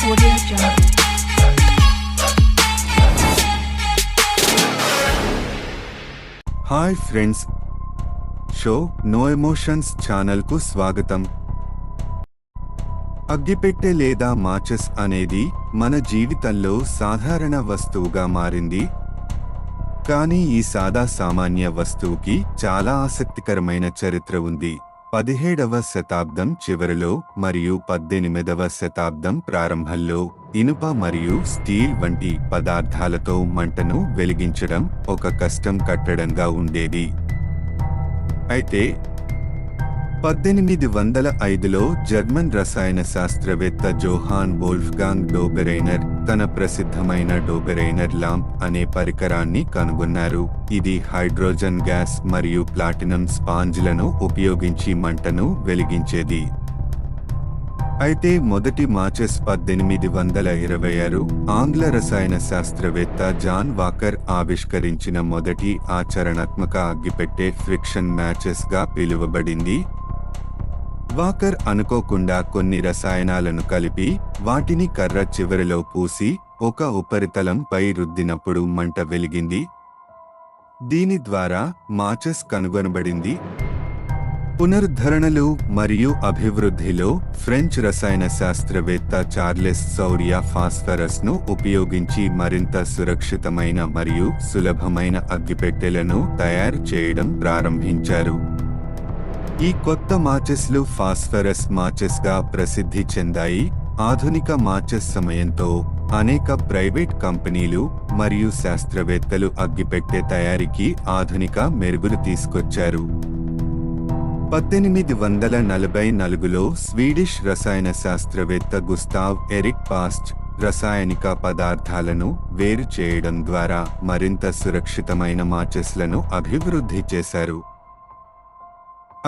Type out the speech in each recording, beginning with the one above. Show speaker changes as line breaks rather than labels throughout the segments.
Audio Jungle.
Hi friends, show no emotions ఛానల్కు స్వాగతం. అగ్గిపెట్టె లేదా మాచెస్ అనేది మన జీవితంలో సాధారణ వస్తువుగా మారింది. కానీ ఈ సామాన్య వస్తువుకి చాలా ఆసక్తికరమైన చరిత్ర ఉంది. 17వ శతాబ్దం చివరిలో మరియు 18వ శతాబ్దం ప్రారంభంలో ఇనుప మరియు స్టీల్ వంటి పదార్థాలతో మంటను వెలిగించడం ఒక కష్టం కట్టడంగా ఉండేది. అయితే 1805లో జర్మన్ రసాయన శాస్త్రవేత్త జోహాన్ వోల్ఫ్గాంగ్ డోబెరైనర్ తన ప్రసిద్ధమైన డోబెరైనర్ లాంప్ అనే పరికరాన్ని కనుగొన్నారు. ఇది హైడ్రోజన్ గ్యాస్ మరియు ప్లాటినం స్పాంజ్లను ఉపయోగించి మంటను వెలిగించేది. అయితే మొదటి మాచెస్ 1826 ఆంగ్ల రసాయన శాస్త్రవేత్త జాన్ వాకర్ ఆవిష్కరించిన మొదటి ఆచరణాత్మక అగ్గిపెట్టె ఫ్రిక్షన్ మ్యాచెస్ గా పిలువబడింది. వాకర్ అనుకోకుండా కొన్ని రసాయనాలను కలిపి వాటిని కర్ర చివరిలో పూసి ఒక ఉపరితలంపై రుద్దినప్పుడు మంట వెలిగింది. దీని ద్వారా మాచెస్ కనుగొనబడింది. పునరుద్ధరణలు మరియు అభివృద్ధిలో ఫ్రెంచ్ రసాయన శాస్త్రవేత్త చార్లెస్ సౌరియా ఫాస్ఫరస్ ను ఉపయోగించి మరింత సురక్షితమైన మరియు సులభమైన అగ్గిపెట్టెలను తయారు చేయడం ప్రారంభించారు. ఈ కొత్త మాచెస్లు ఫాస్ఫరస్ మాచెస్ గా ప్రసిద్ధి చెందాయి. ఆధునిక మాచెస్ సమయంతో అనేక ప్రైవేట్ కంపెనీలు మరియు శాస్త్రవేత్తలు అగ్గిపెట్టె తయారీకి ఆధునిక మెరుగులు తీసుకొచ్చారు. 1844లో స్వీడిష్ రసాయన శాస్త్రవేత్త గుస్తావ్ ఎరిక్ పాస్ట్ రసాయనిక పదార్థాలను వేరు చేయడం ద్వారా మరింత సురక్షితమైన మాచెస్లను అభివృద్ధి చేశారు.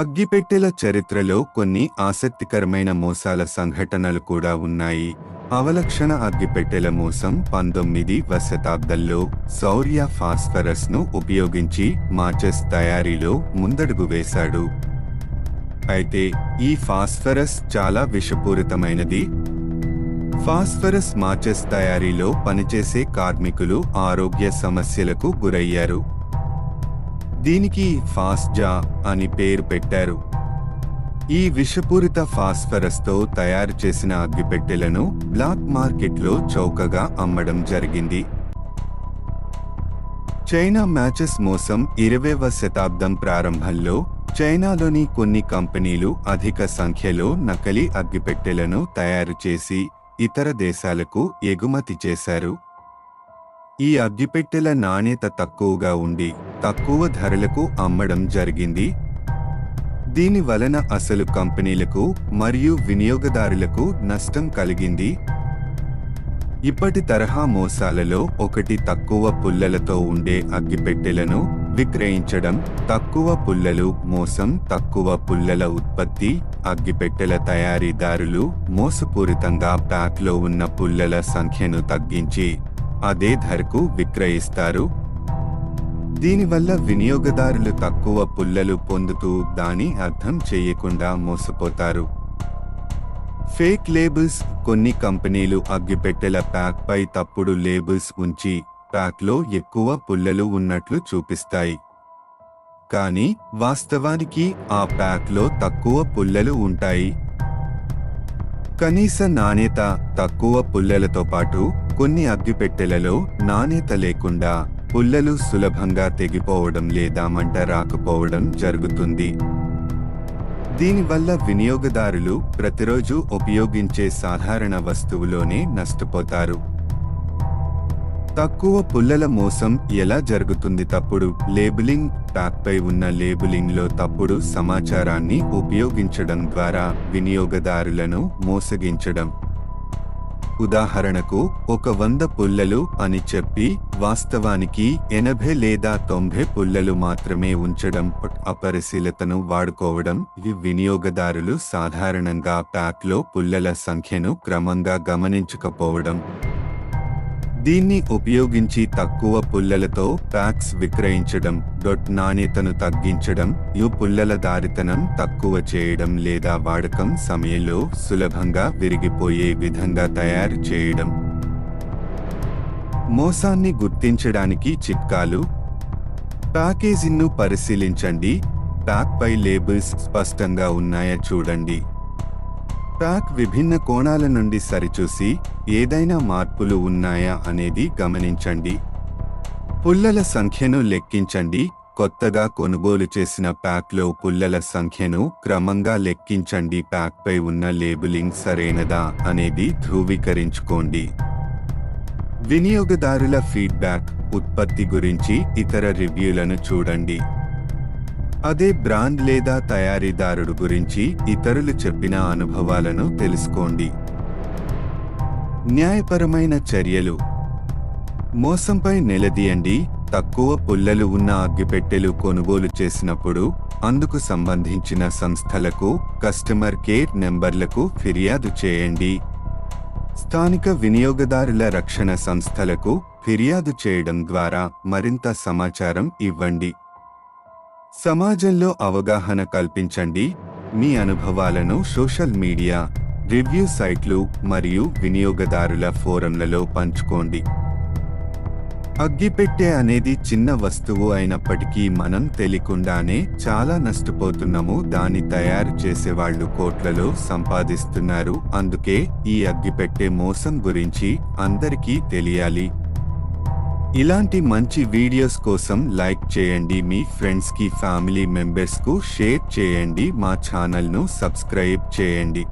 అగ్గిపెట్టెల చరిత్రలో కొన్ని ఆసక్తికరమైన మోసాల సంఘటనలు కూడా ఉన్నాయి. అవలక్షణ అగ్గిపెట్టెల మోసం 19వ శతాబ్దంలో సౌర్య ఫాస్ఫరస్ ను ఉపయోగించి మాచెస్ తయారీలో ముందడుగు వేశాడు. అయితే ఈ ఫాస్ఫరస్ చాలా విషపూరితమైనది. ఫాస్ఫరస్ మాచెస్ తయారీలో పనిచేసే కార్మికులు ఆరోగ్య సమస్యలకు గురయ్యారు. దీనికి ఫాస్జా అని పేరు పెట్టారు. ఈ విషపూరిత ఫాస్ఫరస్తో తయారు చేసిన అగ్గిపెట్టెలను బ్లాక్ మార్కెట్లో చౌకగా అమ్మడం జరిగింది. చైనా మ్యాచెస్ మోసం 20వ శతాబ్దం ప్రారంభంలో చైనాలోని కొన్ని కంపెనీలు అధిక సంఖ్యలో నకిలీ అగ్గిపెట్టెలను తయారు చేసి ఇతర దేశాలకు ఎగుమతి చేశారు. ఈ అగ్గిపెట్టెల నాణ్యత తక్కువగా ఉండి తక్కువ ధరలకు అమ్మడం జరిగింది. దీని వలన అసలు కంపెనీలకు మరియు వినియోగదారులకు నష్టం కలిగింది. ఇప్పటి తరహా మోసాలలో ఒకటి తక్కువ పుల్లలతో ఉండే అగ్గిపెట్టెలను విక్రయించడం. తక్కువ పుల్లలు మోసం. తక్కువ పుల్లల ఉత్పత్తి. అగ్గిపెట్టెల తయారీదారులు మోసపూరితంగా ప్యాక్లో ఉన్న పుల్లల సంఖ్యను తగ్గించి అదే ధరకు విక్రయిస్తారు. దీనివల్ల వినియోగదారులు తక్కువ పుల్లలు పొందుతూ దాని అర్థం చేయకుండా మోసపోతారు. Fake labels. కొన్ని కంపెనీలు అగ్గిపెట్టెల ప్యాక్ పై తప్పుడు లేబుల్స్ ఉంచి ప్యాక్లో ఎక్కువ పుల్లలు ఉన్నట్లు చూపిస్తాయి. కానీ వాస్తవానికి ఆ ప్యాక్లో తక్కువ పుల్లలు ఉంటాయి. కనీస నాణ్యత. తక్కువ పుల్లలతో పాటు కొన్ని అగ్గిపెట్టెలలో నాణ్యత లేకుండా పుల్లలు సులభంగా తెగిపోవడం లేదా మంట రాకపోవడం జరుగుతుంది. దీనివల్ల వినియోగదారులు ప్రతిరోజు ఉపయోగించే సాధారణ వస్తువులోనే నష్టపోతారు. తక్కువ పుల్లల మోసం ఎలా జరుగుతుంది? తప్పుడు లేబులింగ్. ప్యాక్పై ఉన్న లేబులింగ్లో తప్పుడు సమాచారాన్ని ఉపయోగించడం ద్వారా వినియోగదారులను మోసగించడం. ఉదాహరణకు 100 పుల్లలు అని చెప్పి వాస్తవానికి 80 లేదా 90 పుల్లలు మాత్రమే ఉంచడం. అపరిశీలతను వాడుకోవడం. ఈ వినియోగదారులు సాధారణంగా ప్యాక్లో పుల్లల సంఖ్యను క్రమంగా గమనించకపోవడం. దీన్ని ఉపయోగించి తక్కువ పుల్లలతో ప్యాక్స్ విక్రయించడం, నాణ్యతను తగ్గించడం, పుల్లల దారితనం తక్కువ చేయడం లేదా వాడకం సమయంలో సులభంగా విరిగిపోయే విధంగా తయారు చేయడం. మోసాన్ని గుర్తించడానికి చిట్కాలు. ప్యాకేజింగ్ను పరిశీలించండి. ప్యాక్పై లేబుల్స్ స్పష్టంగా ఉన్నాయా చూడండి. ప్యాక్ విభిన్న కోణాల నుండి సరిచూసి ఏదైనా మార్పులు ఉన్నాయా అనేది గమనించండి. పుల్లల సంఖ్యను లెక్కించండి. కొత్తగా కొనుగోలు చేసిన ప్యాక్లో పుల్లల సంఖ్యను క్రమంగా లెక్కించండి. ప్యాక్పై ఉన్న లేబులింగ్ సరైనదా అనేది ధృవీకరించుకోండి. వినియోగదారుల ఫీడ్బ్యాక్. ఉత్పత్తి గురించి ఇతర రివ్యూలను చూడండి. అదే బ్రాండ్ లేదా తయారీదారుడు గురించి ఇతరులు చెప్పిన అనుభవాలను తెలుసుకోండి. న్యాయపరమైన చర్యలు. మోసంపై నిలదీయండి. తక్కువ పుల్లలు ఉన్న అగ్గిపెట్టెలు కొనుగోలు చేసినప్పుడు అందుకు సంబంధించిన సంస్థలకు, కస్టమర్ కేర్ నెంబర్లకు ఫిర్యాదు చేయండి. స్థానిక వినియోగదారుల రక్షణ సంస్థలకు ఫిర్యాదు చేయడం ద్వారా మరింత సమాచారం ఇవ్వండి. సమాజంలో అవగాహన కల్పించండి. మీ అనుభవాలను సోషల్ మీడియా, రివ్యూ సైట్లు మరియు వినియోగదారుల ఫోరంలలో పంచుకోండి. అగ్గిపెట్టె అనేది చిన్న వస్తువు అయినప్పటికీ మనం తెలియకుండానే చాలా నష్టపోతున్నాము. దాన్ని తయారు చేసేవాళ్లు కోట్లలో సంపాదిస్తున్నారు. అందుకే ఈ అగ్గిపెట్టె మోసం గురించి అందరికీ తెలియాలి. ఇలాంటి మంచి వీడియోస్ కోసం లైక్ చేయండి. మీ ఫ్రెండ్స్కి, ఫ్యామిలీ మెంబర్స్కు షేర్ చేయండి. మా ఛానల్ను సబ్స్క్రైబ్ చేయండి.